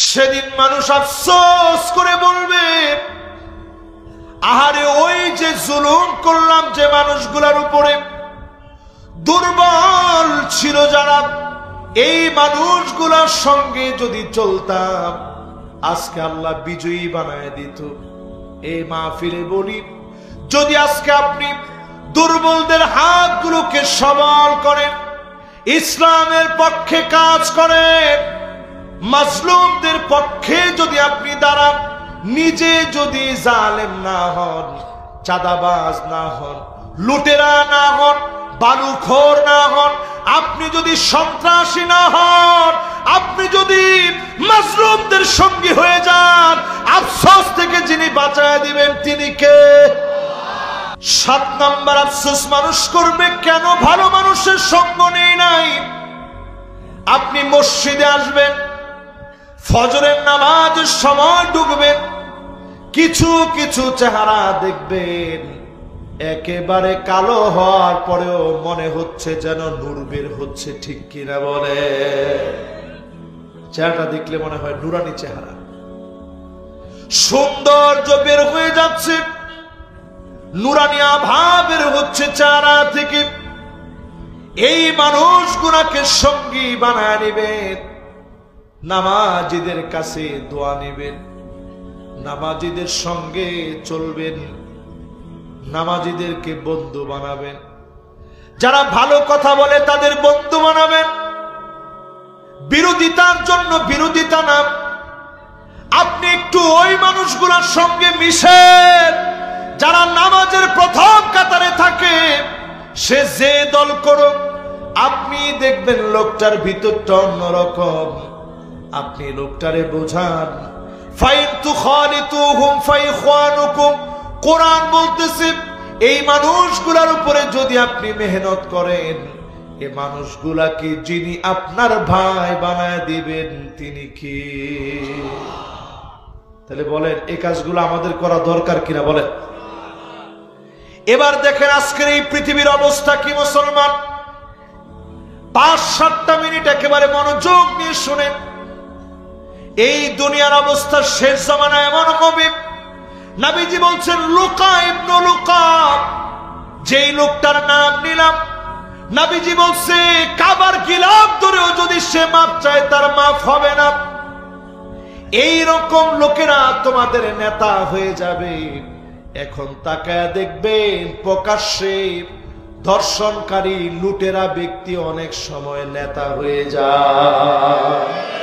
সেদিন মানুষ আফসোস করে বলবে, আহারে ওই যে জুলুম করলাম যে মানুষগুলোর উপরে, দুর্বল ছিল যারা, এই মানুষগুলোর সঙ্গে যদি চলতাম আজকে আল্লাহ বিজয়ী বানায় দিত। এই মাহফিলে বলি, যদি আজকে আপনি দুর্বলদের হাতগুলোকে সবল করেন, ইসলামের পক্ষে কাজ করেন, মাজলুমদের পক্ষে যদি আপনি দাঁড়ান, নিজে যদি জালেম না হন, চাঁদাবাজ না হন, লুটেরা না হন, বালুখোর না হন, আপনি যদি সন্ত্রাসী না হন, আপনি যদি মাজলুমদের সঙ্গী হয়ে যান, আফসোস থেকে যিনি বাঁচায় দিবেন তিনি কে? 7 নাম্বার আফসোস মানুষ করবে, কেন ভালো মানুষের সঙ্গ নেই নাই। আপনি মসজিদে আসবেন, ফজরের নামাজের সময় ঢুকবেন, কিছু কিছু চেহারা দেখবেন একেবারে কালো হওয়ার পরেও মনে হচ্ছে যেন নূর বের হচ্ছে, ঠিক কিনা বলে? চেহারাটা দেখলে মনে হয় নুরানি চেহারা, সৌন্দর্য বের হয়ে যাচ্ছে, নুরানি আভা বের হচ্ছে চেহারা থেকে। এই মানুষগুলোকে সঙ্গী বানায় নেবেন, নামাজিদের কাছে দোয়া নেবেন, নামাজিদের সঙ্গে চলবেন, নামাজিদেরকে বন্ধু বানাবেন, যারা ভালো কথা বলে তাদের বন্ধু বানাবেন, বিরোধিতার জন্য বিরোধিতা না। আপনি একটু ওই মানুষগুলোর সঙ্গে মিশেন যারা নামাজের প্রথম কাতারে থাকে, সে যে দল করুক আপনি দেখবেন লোকটার ভিতরটা অন্যরকম। আপনি লোকটারে বোঝান, ফাইন তুখালিতুহুম ফাইখওয়ানুকুম। কোরআন বলতেছে এই মানুষগুলোর উপরে যদি আপনি মেহনত করেন, এই মানুষগুলাকে যিনি আপনার ভাই বানায় দিবেন তিনি কি? তাহলে বলেন এই কাজগুলো আমাদের করা দরকার কিনা বলেন? এবার দেখেন আজকের এই পৃথিবীর অবস্থা কি মুসলমান। 5-7টা মিনিট একেবারে মনোযোগ নিয়ে শুনেন। এই দুনিয়ার অবস্থা শেষ জামানায় এমন হবে, নবীজি বলছেন লুকা ইবনে লুকা, যেই লোকটার নাম নিলাম, নবীজি বলছে কাবার গিলাফ ধরেও যদি সে মাপ চায় তার মাফ হবে না। এই রকম লোকেরা তোমাদের নেতা হয়ে যাবে। এখন তাকায়া দেখবেন প্রকাশ্যে ধর্ষণকারী লুটেরা ব্যক্তি অনেক সময় নেতা হয়ে যায়।